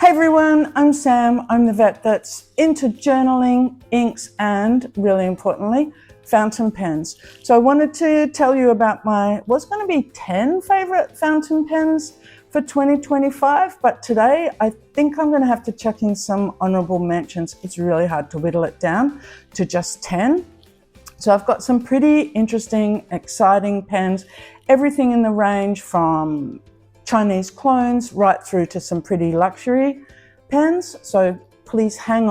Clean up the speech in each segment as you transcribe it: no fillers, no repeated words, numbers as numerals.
Hey everyone, I'm Sam. I'm the vet that's into journaling, inks, and really importantly, fountain pens. So I wanted to tell you about what's going to be 10 favorite fountain pens for 2025, but today I think I'm going to have to chuck in some honorable mentions. It's really hard to whittle it down to just 10. So I've got some pretty interesting, exciting pens, everything in the range from Chinese clones right through to some pretty luxury pens. So please hang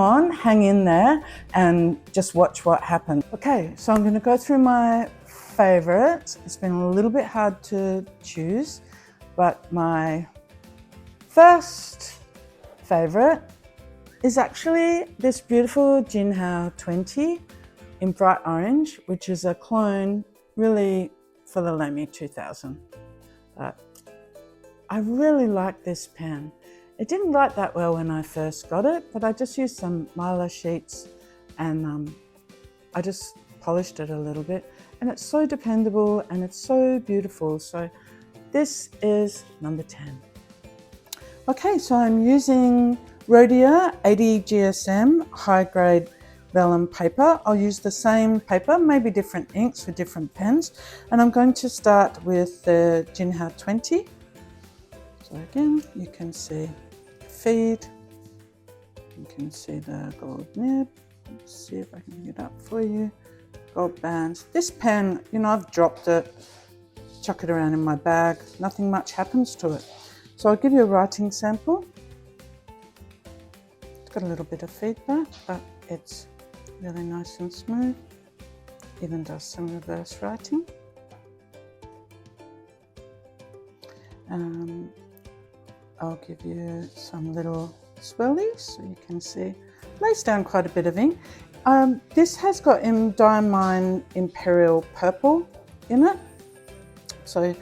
in there and just watch what happens. Okay, so I'm going to go through my favorites. It's been a little bit hard to choose, but my first favorite is actually this beautiful Jinhao 20 in bright orange, which is a clone really for the Lamy 2000. I really like this pen. It didn't write that well when I first got it, but I just used some Mylar sheets and I just polished it a little bit. And it's so dependable and it's so beautiful. So this is number 10. Okay, so I'm using Rhodia 80 GSM high grade vellum paper. I'll use the same paper, maybe different inks for different pens. And I'm going to start with the Jinhao 20. So again, you can see feed, you can see the gold nib. Let's see if I can pick it up for you. Gold bands. This pen, I've dropped it, chuck it around in my bag, nothing much happens to it. So I'll give you a writing sample. It's got a little bit of feedback, but it's really nice and smooth. Even does some reverse writing. I'll give you some little swirlies so you can see. Lays down quite a bit of ink. This has got Diamine Imperial Purple in it. So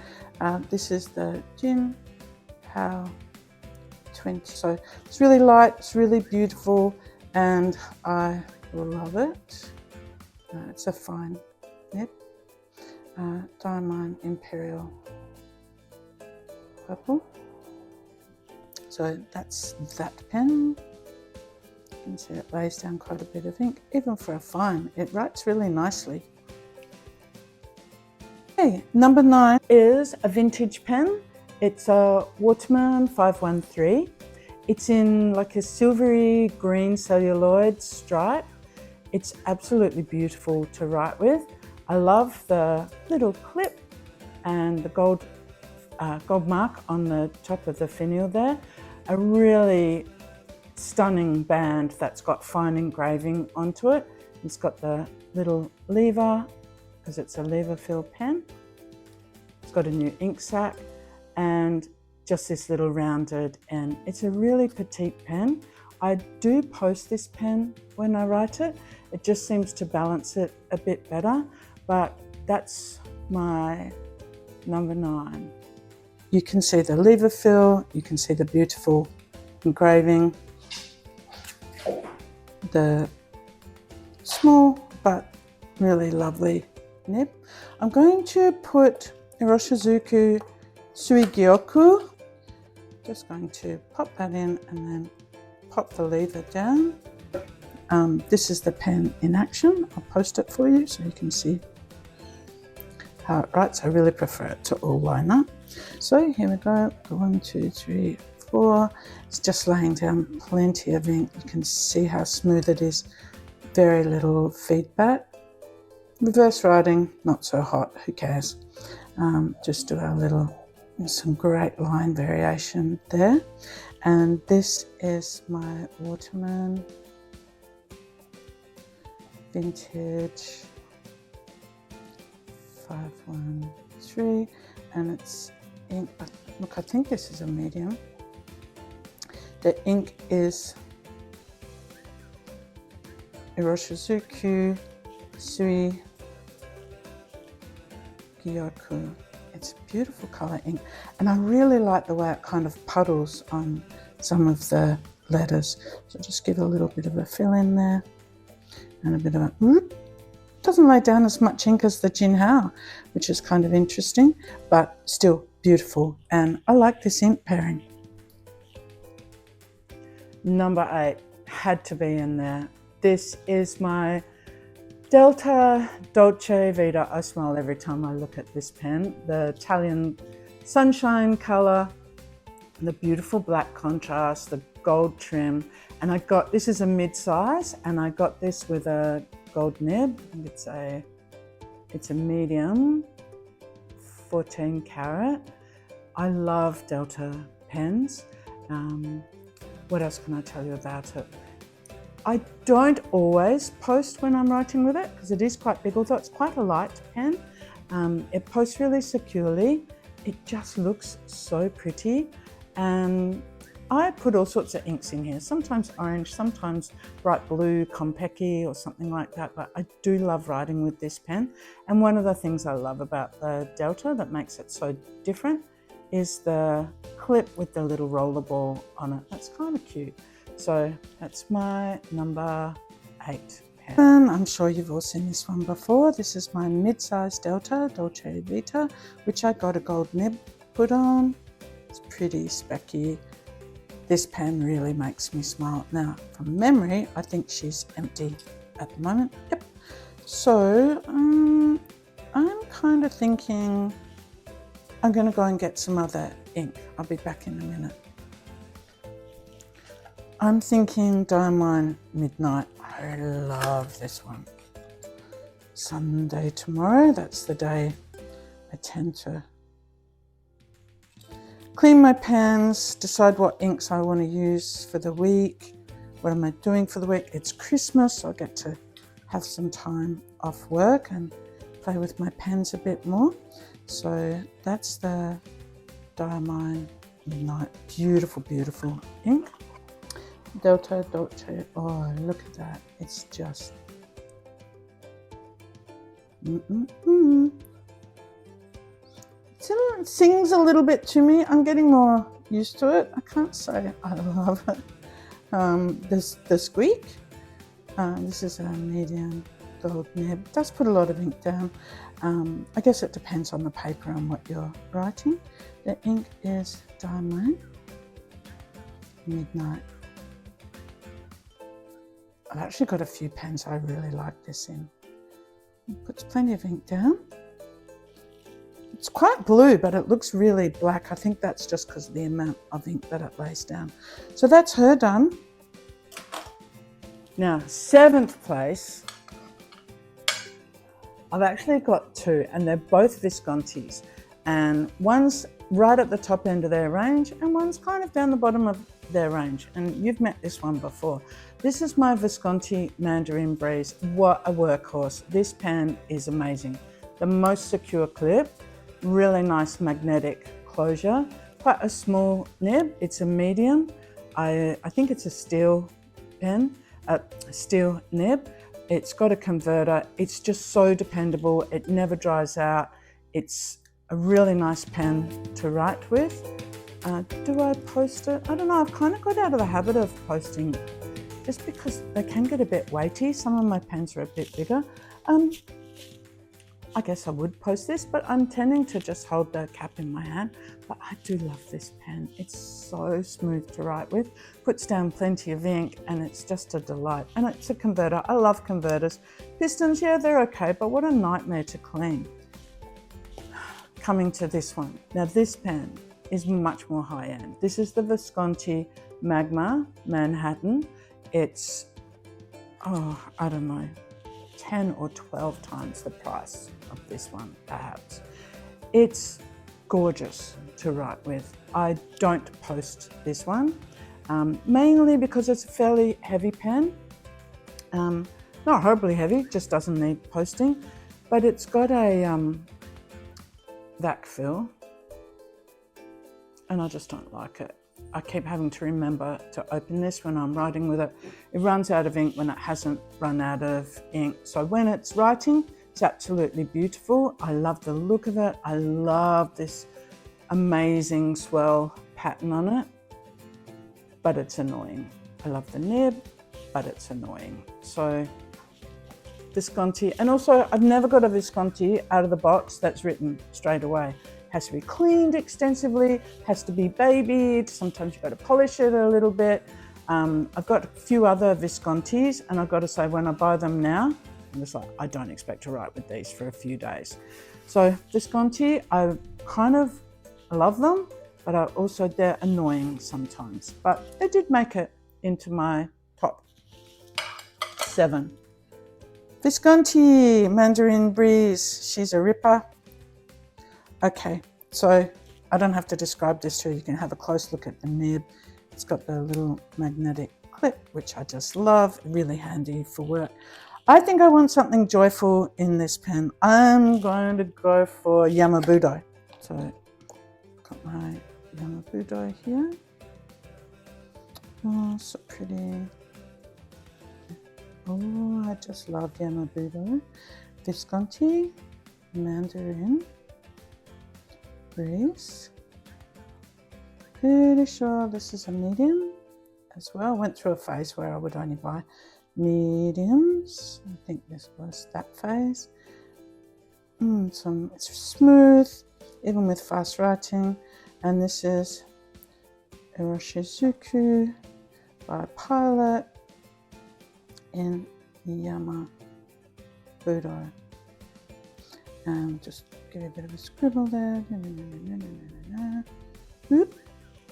this is the Jinhao 20. So it's really light, it's really beautiful, and I love it. It's a fine nib. Diamine Imperial Purple. So that's that pen. You can see it lays down quite a bit of ink. Even for a fine, it writes really nicely. Okay, number 9 is a vintage pen. It's a Waterman 513. It's in like a silvery green celluloid stripe. It's absolutely beautiful to write with. I love the little clip and the gold mark on the top of the finial there. A really stunning band that's got fine engraving onto it. It's got the little lever, because it's a lever fill pen. It's got a new ink sac and just this little rounded end. It's a really petite pen. I do post this pen when I write it. It just seems to balance it a bit better, but that's my number 9. You can see the lever fill, you can see the beautiful engraving, the small but really lovely nib. I'm going to put Iroshizuku Suigyoku. Just going to pop that in and then pop the lever down. This is the pen in action. I'll post it for you so you can see how it writes. I really prefer it to all line up. So here we go, 1, 2, 3, 4. It's just laying down plenty of ink. You can see how smooth it is. Very little feedback. Reverse writing, not so hot, who cares? Just do some great line variation there. And this is my Waterman vintage 513, and it's ink. Look, I think this is a medium. The ink is Iroshizuku Suigyoku. It's a beautiful colour ink, and I really like the way it kind of puddles on some of the letters. So just give a little bit of a fill in there and a bit of a doesn't lay down as much ink as the Jinhao, which is kind of interesting, but still beautiful, and I like this ink pairing. number 8 had to be in there. This is my Delta Dolce Vita. I smile every time I look at this pen. The Italian sunshine color, the beautiful black contrast, the gold trim. And I got, this is a mid-size, and I got this with a gold nib. I think it's a medium, 14 karat. I love Delta pens. What else can I tell you about it? I don't always post when I'm writing with it because it is quite big, although it's quite a light pen. It posts really securely. It just looks so pretty. I put all sorts of inks in here, sometimes orange, sometimes bright blue, Peki or something like that, but I do love writing with this pen. And one of the things I love about the Delta that makes it so different is the clip with the little roller ball on it. That's kind of cute. So that's my number 8 pen. And I'm sure you've all seen this one before. This is my mid-size Delta Dolce Vita, which I got a gold nib put on. It's pretty specky. This pen really makes me smile. Now, from memory, I think she's empty at the moment. Yep. So I'm kind of thinking I'm going to go and get some other ink. I'll be back in a minute. I'm thinking Diamond Midnight. I love this one. Sunday tomorrow, that's the day I tend to clean my pens, decide what inks I want to use for the week. What am I doing for the week? It's Christmas, so I get to have some time off work and play with my pens a bit more. So that's the Diamond Midnight. Beautiful, beautiful ink. Delta Dolce. Oh, look at that. It's just... It sings a little bit to me. I'm getting more used to it. I can't say I love it. The squeak. This is a medium gold nib. It does put a lot of ink down. I guess it depends on the paper and what you're writing. The ink is Diamond Midnight. I've actually got a few pens I really like this in. It puts plenty of ink down. It's quite blue, but it looks really black. I think that's just because of the amount of ink that it lays down. So that's her done. Now, 7th place, I've actually got 2, and they're both Viscontis. And one's right at the top end of their range, and one's kind of down the bottom of their range. And you've met this one before. This is my Visconti Mandarin Breeze. What a workhorse. This pen is amazing. The most secure clip, really nice magnetic closure, quite a small nib. It's a medium. I think it's a steel pen, a steel nib. It's got a converter. It's just so dependable. It never dries out. It's a really nice pen to write with. Do I post it? I don't know. I've kind of got out of the habit of posting just because they can get a bit weighty. Some of my pens are a bit bigger. I guess I would post this, but I'm tending to just hold the cap in my hand. But I do love this pen. It's so smooth to write with, puts down plenty of ink, and it's just a delight. And it's a converter. I love converters. Pistons, yeah, they're okay, but what a nightmare to clean. Coming to this one. Now this pen is much more high-end. This is the Visconti Magma Manhattan. It's, I don't know, 10 or 12 times the price of this one, perhaps. It's gorgeous to write with. I don't post this one, mainly because it's a fairly heavy pen. Not horribly heavy, just doesn't need posting, but it's got a vac fill, and I just don't like it. I keep having to remember to open this when I'm writing with it. It runs out of ink when it hasn't run out of ink. So when it's writing, it's absolutely beautiful. I love the look of it. I love this amazing swirl pattern on it, but it's annoying. I love the nib, but it's annoying. So Visconti, and also I've never got a Visconti out of the box that's written straight away. Has to be cleaned extensively, has to be babied. Sometimes you've got to polish it a little bit. I've got a few other Viscontis, and I've got to say, when I buy them now, I'm just like, I don't expect to write with these for a few days. So Visconti, I kind of love them, but they're annoying sometimes. But they did make it into my top 7. Visconti, Mandarin Breeze, she's a ripper. Okay, so I don't have to describe this to you. You can have a close look at the nib. It's got the little magnetic clip, which I just love, really handy for work. I think I want something joyful in this pen. I'm going to go for Yamabudo. So, got my Yamabudo here. Oh, so pretty. Oh, I just love Yamabudo. Visconti, Mandarin, Breeze. Pretty sure this is a medium as well. Went through a phase where I would only buy mediums. I think this was that phase. It's smooth, even with fast writing. And this is Iroshizuku by Pilot in Yamabudo. And just give you a bit of a scribble there. Oop.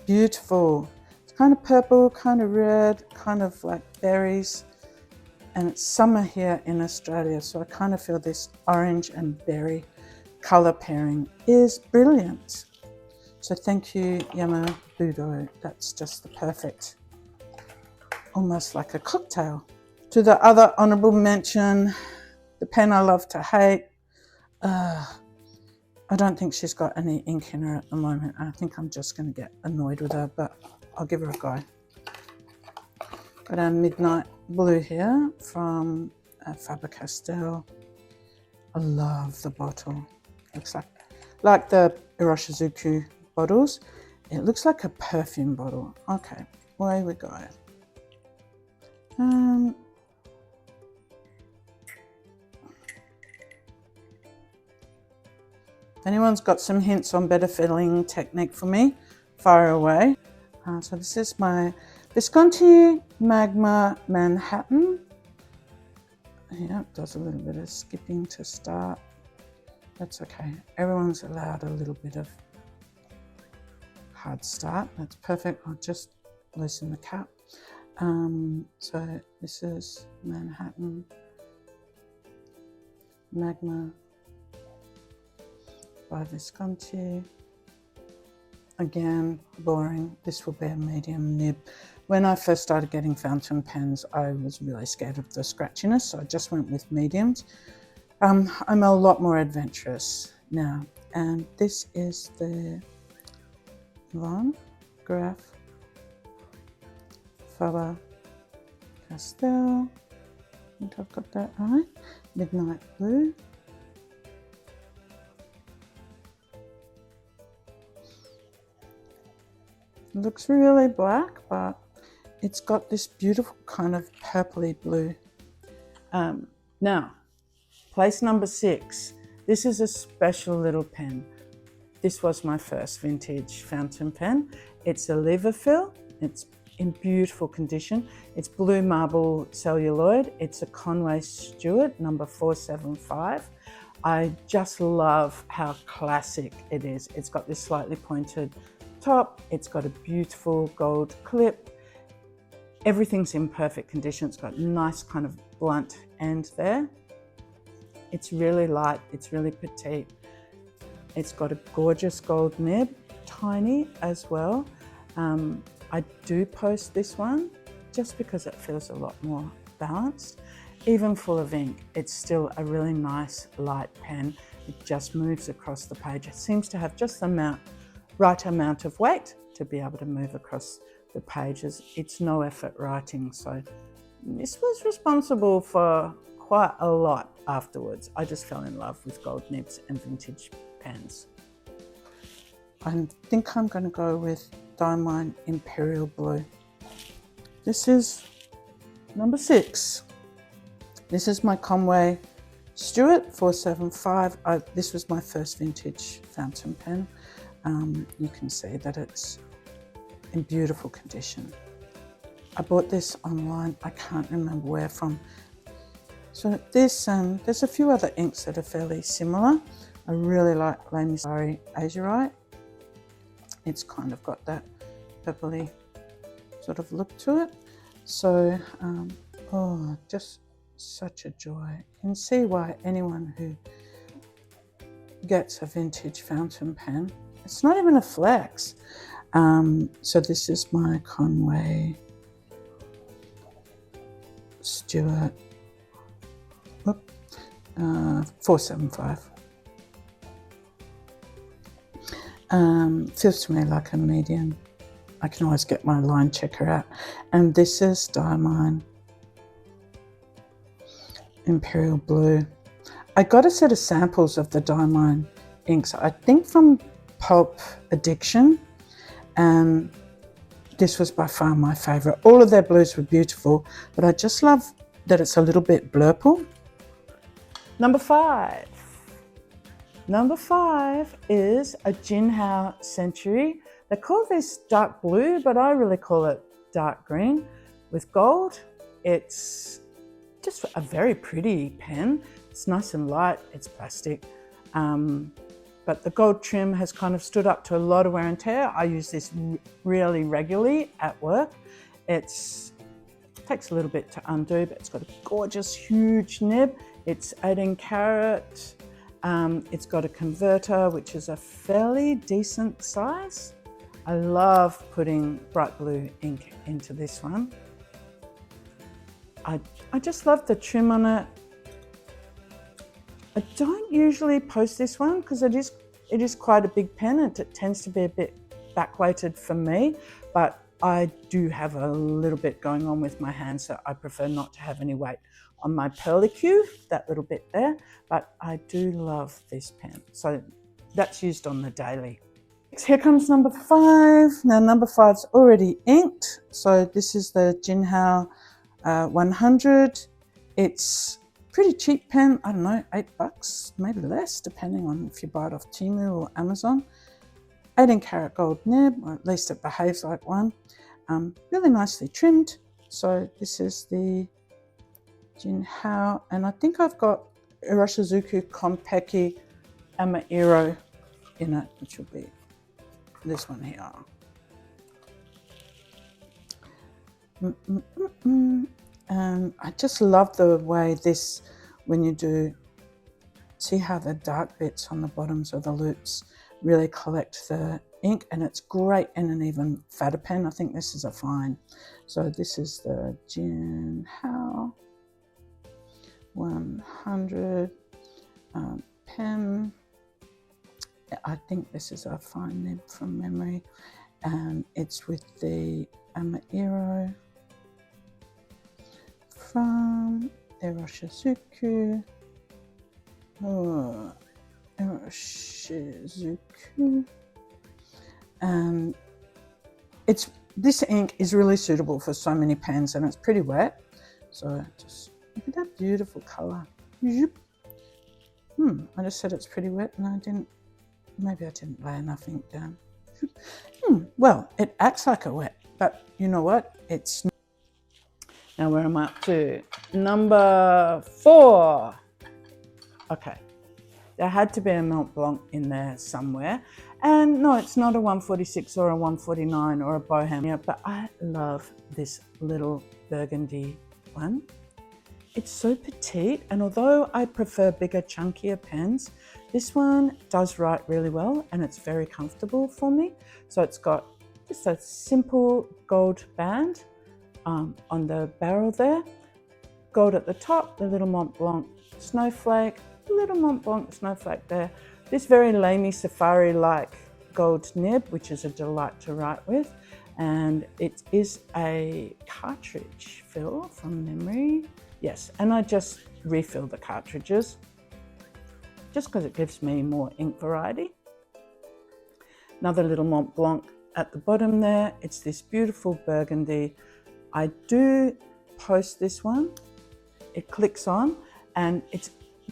Beautiful. It's kind of purple, kind of red, kind of like berries. And it's summer here in Australia, so I kind of feel this orange and berry color pairing is brilliant. So thank you, Yamabudo. That's just the perfect, almost like a cocktail. To the other honorable mention, the pen I love to hate. I don't think she's got any ink in her at the moment. I think I'm just going to get annoyed with her, but I'll give her a go. Got our Midnight Blue here from Faber-Castell. I love the bottle. Looks like the Iroshizuku bottles. It looks like a perfume bottle. Okay, away we go. If anyone's got some hints on better filling technique for me, fire away. So this is my Visconti Magma Manhattan. Yeah, it does a little bit of skipping to start. That's okay. Everyone's allowed a little bit of hard start. That's perfect. I'll just loosen the cap. So this is Manhattan Magma by Visconti. Again, boring. This will be a medium nib. When I first started getting fountain pens, I was really scared of the scratchiness, so I just went with mediums. I'm a lot more adventurous now, and this is the Van Graf Faber-Castell. I think I've got that right. Midnight Blue. It looks really black, but it's got this beautiful kind of purpley blue. Now, place number 6. This is a special little pen. This was my first vintage fountain pen. It's a Leverfill. It's in beautiful condition. It's blue marble celluloid. It's a Conway Stewart number 475. I just love how classic it is. It's got this slightly pointed top. It's got a beautiful gold clip. Everything's in perfect condition. It's got a nice kind of blunt end there. It's really light. It's really petite. It's got a gorgeous gold nib, tiny as well. I do post this one just because it feels a lot more balanced. Even full of ink, it's still a really nice light pen. It just moves across the page. It seems to have just the right amount of weight to be able to move across the pages. It's no effort writing, so this was responsible for quite a lot afterwards. I just fell in love with gold nibs and vintage pens. I think I'm going to go with Diamine Imperial Blue. This is number 6. This is my Conway Stewart 475. This was my first vintage fountain pen. You can see that it's in beautiful condition. I bought this online. I can't remember where from. So this, there's a few other inks that are fairly similar. I really like Lamy Azurite. It's kind of got that purpley sort of look to it. So, oh, just such a joy. You can see why anyone who gets a vintage fountain pen, it's not even a flex. So this is my Conway Stewart 475. Feels to me like a medium. I can always get my line checker out. And this is Diamine Imperial Blue. I got a set of samples of the Diamine inks, I think from Pulp Addiction, and this was by far my favourite. All of their blues were beautiful, but I just love that it's a little bit blurple. Number 5. Number 5 is a Jinhao Century. They call this dark blue, but I really call it dark green with gold. It's just a very pretty pen. It's nice and light, it's plastic. But the gold trim has kind of stood up to a lot of wear and tear. I use this really regularly at work. It takes a little bit to undo, but it's got a gorgeous, huge nib. It's 18 karat. It's got a converter, which is a fairly decent size. I love putting bright blue ink into this one. I just love the trim on it. I don't usually post this one because it is quite a big pen and it tends to be a bit back weighted for me, but I do have a little bit going on with my hand, so I prefer not to have any weight on my Perlicue, that little bit there, but I do love this pen. So that's used on the daily. Here comes number 5. Now number 5's already inked. So this is the Jinhao 100. It's pretty cheap pen, I don't know, $8, maybe less, depending on if you buy it off Temu or Amazon. 18 karat gold nib, or at least it behaves like one. Really nicely trimmed. So this is the Jinhao, and I think I've got Iroshizuku Peki Amairo in it, which will be this one here. I just love the way this, when you do, see how the dark bits on the bottoms of the loops really collect the ink, and it's great in an even fatter pen. I think this is a fine. So this is the Jinhao 100 pen. I think this is a fine nib from memory, and it's with the Amairo from Iroshizuku. Iroshizuku. And this ink is really suitable for so many pens, and it's pretty wet. So just look at that beautiful colour. I just said it's pretty wet, and maybe I didn't lay enough ink down. Well, it acts like a wet, but you know what? It's not. Now where am I up to? Number 4. Okay, there had to be a Montblanc in there somewhere. And no, it's not a 146 or a 149 or a Bohemia, but I love this little Burgundy one. It's so petite, and although I prefer bigger, chunkier pens, this one does write really well and it's very comfortable for me. So it's got just a simple gold band on the barrel there, gold at the top, the little Montblanc snowflake, little Montblanc snowflake there. This very Lamy Safari-like gold nib, which is a delight to write with, and it is a cartridge fill from memory. Yes, and I just refill the cartridges just because it gives me more ink variety. Another little Montblanc at the bottom there. It's this beautiful burgundy. I do post this one. It clicks on and it's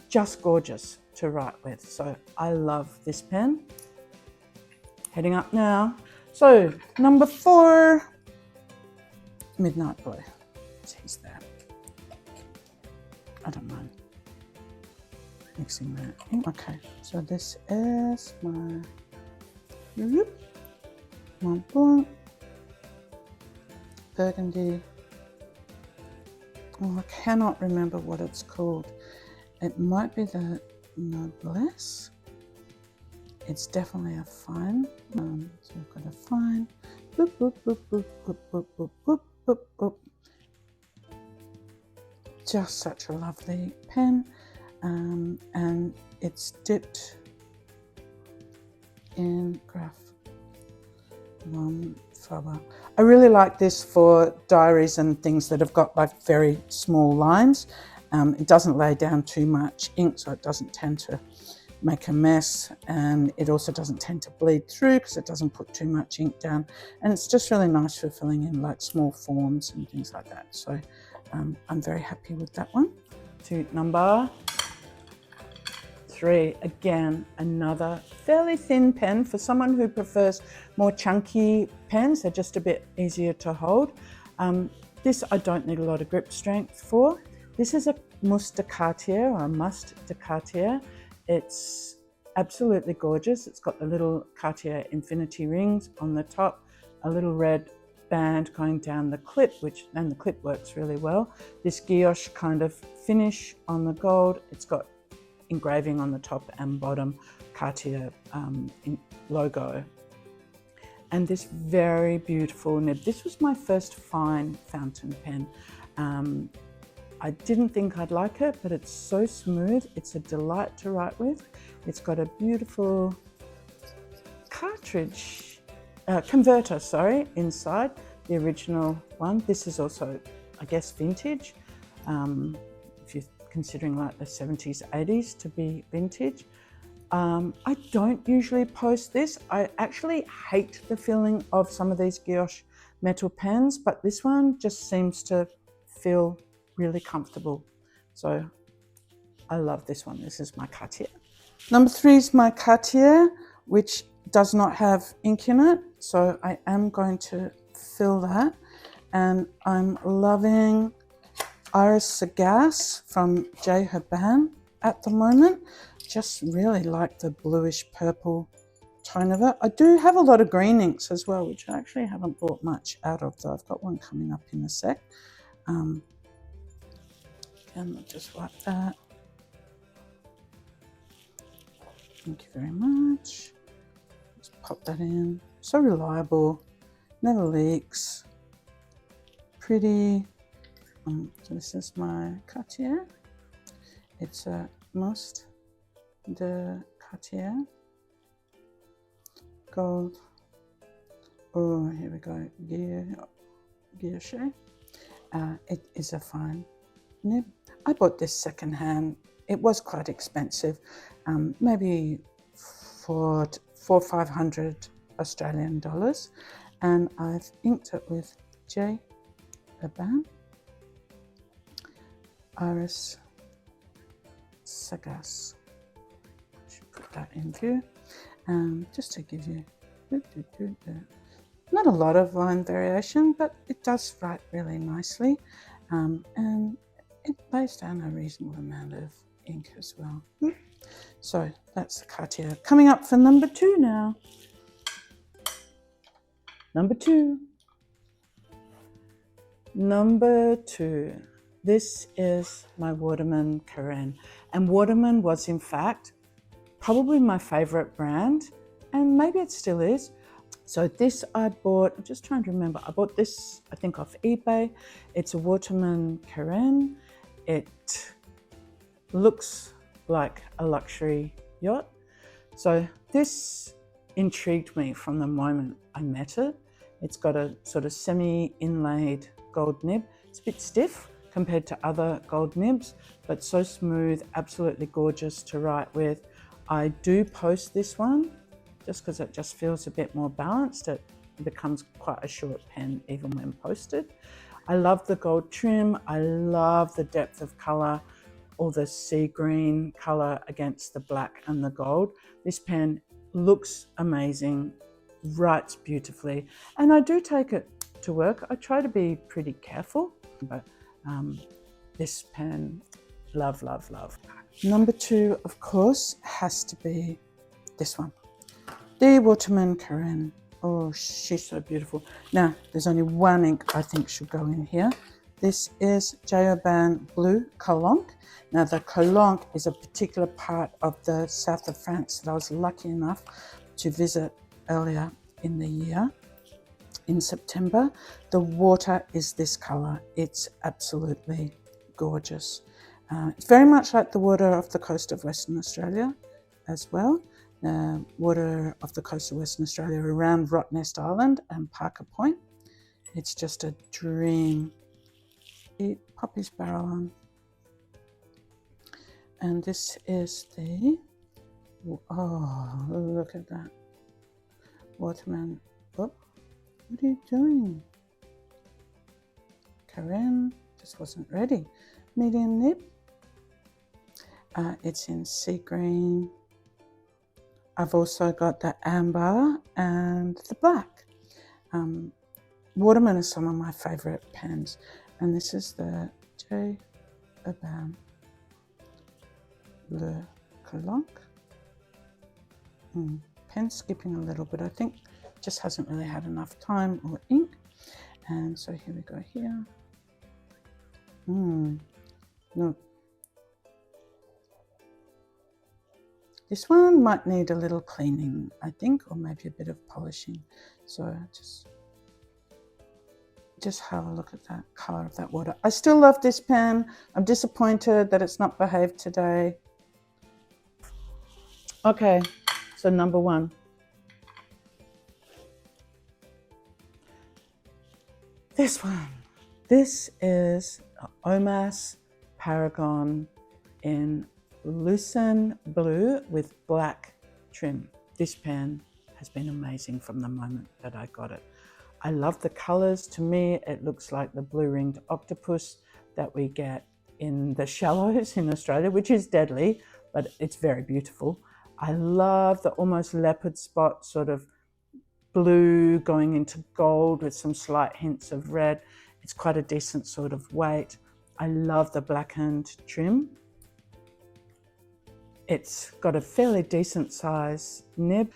just gorgeous to write with. So I love this pen. Heading up now. So number 4 Midnight Blue. He's there. I don't mind mixing that in. Okay, so this is my Montblanc, Burgundy. Oh, I cannot remember what it's called. It might be the Noblesse. It's definitely a fine. So we've got a fine. Boop, boop, boop, boop, boop, boop, boop, boop, boop, boop. Just such a lovely pen, and it's dipped in Graph 1 Faber. I really like this for diaries and things that have got like very small lines. It doesn't lay down too much ink, so it doesn't tend to make a mess, and it also doesn't tend to bleed through because it doesn't put too much ink down, and it's just really nice for filling in like small forms and things like that. So I'm very happy with that one. To number 3, again another fairly thin pen for someone who prefers more chunky pens. They're just a bit easier to hold. This I don't need a lot of grip strength for. This is a Mousse de Cartier, or a Must de Cartier. It's absolutely gorgeous. It's got the little Cartier infinity rings on the top, a little red band going down the clip, and the clip works really well. This guilloche kind of finish on the gold. It's got engraving on the top and bottom, Cartier logo. And this very beautiful nib. This was my first fine fountain pen. I didn't think I'd like it, but it's so smooth. It's a delight to write with. It's got a beautiful cartridge, converter, sorry, inside the original one. This is also, I guess, vintage. If you're considering like the 70s, 80s to be vintage. I don't usually post this. I actually hate the feeling of some of these guilloche metal pens, but this one just seems to feel really comfortable. So I love this one. This is my Cartier. Number 3 is my Cartier, which does not have ink in it. So I am going to fill that. And I'm loving Iroshizuku from J. Herbin at the moment. Just really like the bluish purple tone of it. I do have a lot of green inks as well, which I actually haven't bought much out of, though. I've got one coming up in a sec. And I'll just wipe that. Thank you very much. Just pop that in. So reliable, never leaks, pretty. So this is my Cartier. It's a Must de Cartier gold. Oh, here we go. Guilloche. It is a fine nib. I bought this secondhand. It was quite expensive, maybe for 500 Australian dollars, and I've inked it with J. Herbin Iroshizuku. Should put that in view, just to give you not a lot of line variation, but it does write really nicely, and it lays down a reasonable amount of ink as well. So that's the Cartier. Coming up for number 2 now. Number 2. Number 2. This is my Waterman Carene. And Waterman was, in fact, probably my favorite brand, and maybe it still is. So this I bought, I'm just trying to remember, I bought this, I think, off eBay. It's a Waterman Carene. It looks like a luxury yacht. So this intrigued me from the moment I met it. It's got a sort of semi-inlaid gold nib. It's a bit stiff compared to other gold nibs, but so smooth, absolutely gorgeous to write with. I do post this one just because it just feels a bit more balanced. It becomes quite a short pen even when posted. I love the gold trim. I love the depth of color, or the sea green color against the black and the gold. This pen looks amazing, writes beautifully, and I do take it to work. I try to be pretty careful, but this pen, love, love, love. Number 2, of course, has to be this one, the Waterman Carene. Oh, she's so beautiful. Now, there's only one ink I think should go in here. This is Jaoban Blue Collonc. Now, the Collonc is a particular part of the south of France that I was lucky enough to visit earlier in the year, in September. The water is this color. It's absolutely gorgeous. It's very much like the water off the coast of Western Australia as well. Water off the coast of Western Australia around Rottnest Island and Parker Point. It's just a dream. Pop his barrel on. And this is the, oh, look at that. Waterman. Oh, what are you doing? Carene, just wasn't ready. Medium nib. It's in sea green. I've also got the amber and the black. Waterman is some of my favorite pens. And this is the Jaoban Bleu Collonc. Pen skipping a little bit, I think just hasn't really had enough time or ink. And so here we go here. Look. This one might need a little cleaning, I think, or maybe a bit of polishing. So just have a look at that color of that water. I still love this pen. I'm disappointed that it's not behaved today. Okay, so number 1. This one. This is OMAS Paragon in Lucens blue with black trim. This pen has been amazing from the moment that I got it. I love the colors. To me, it looks like the blue-ringed octopus that we get in the shallows in Australia, which is deadly, but it's very beautiful. I love the almost leopard spot sort of blue going into gold with some slight hints of red. It's quite a decent sort of weight. I love the blackened trim. It's got a fairly decent size nib,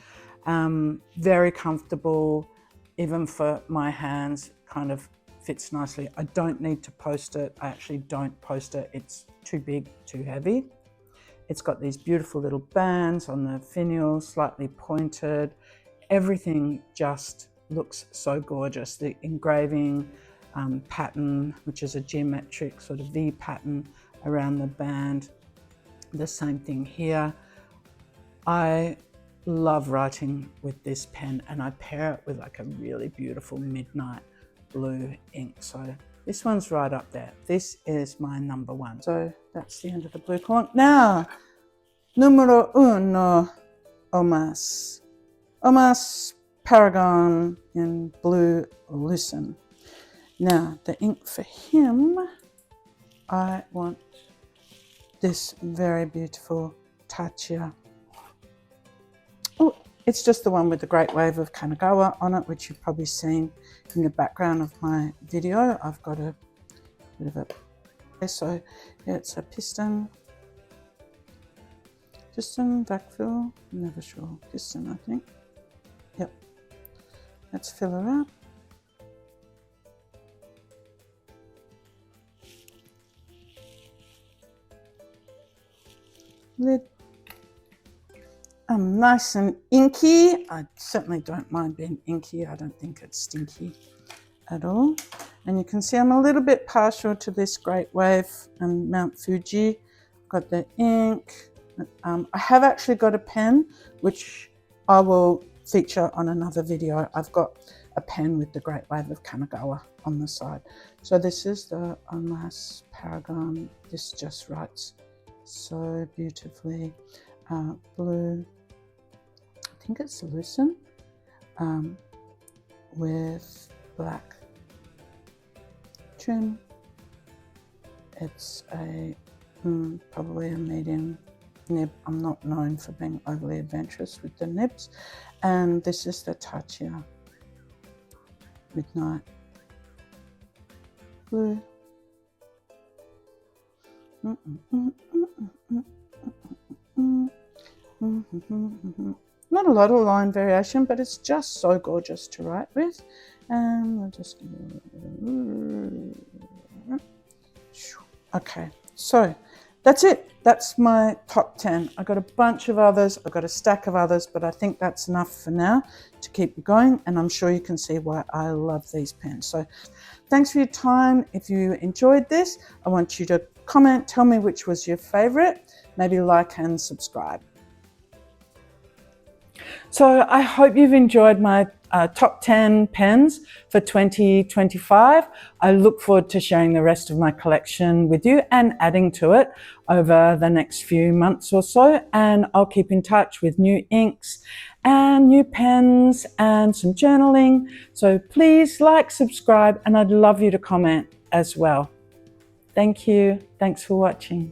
very comfortable, even for my hands, kind of fits nicely. I don't need to post it. I actually don't post it. It's too big, too heavy. It's got these beautiful little bands on the finial, slightly pointed. Everything just looks so gorgeous. The engraving pattern, which is a geometric sort of V pattern around the band. The same thing here. I love writing with this pen, and I pair it with like a really beautiful midnight blue ink. So this one's right up there. This is my number 1. So that's the end of the blue corn. Now, numero 1, OMAS. OMAS Paragon in blue Lucens. Now, the ink for him, I want this very beautiful Cartier. Oh, it's just the one with the Great Wave of Kanagawa on it, which you've probably seen in the background of my video. I've got a bit of a, so yeah, it's a piston, backfill, never sure, piston I think. Yep, let's fill her up. Lid. Nice and inky. I certainly don't mind being inky. I don't think it's stinky at all. And you can see I'm a little bit partial to this Great Wave and Mount Fuji. Got the ink. I have actually got a pen, which I will feature on another video. I've got a pen with the Great Wave of Kanagawa on the side. So this is the OMAS Paragon. This just writes so beautifully. Blue, I think it's Lucens, with black trim. It's a probably a medium nib. I'm not known for being overly adventurous with the nibs. And this is the Cartier Midnight blue. Not a lot of line variation, but it's just so gorgeous to write with. And we'll just give it a... Okay, so that's it. That's my top 10. I got a bunch of others. I've got a stack of others, but I think that's enough for now to keep you going. And I'm sure you can see why I love these pens. So thanks for your time. If you enjoyed this, I want you to comment, tell me which was your favorite, maybe like and subscribe. So I hope you've enjoyed my top 10 pens for 2025. I look forward to sharing the rest of my collection with you and adding to it over the next few months or so. And I'll keep in touch with new inks and new pens and some journaling. So please like, subscribe, and I'd love you to comment as well. Thank you. Thanks for watching.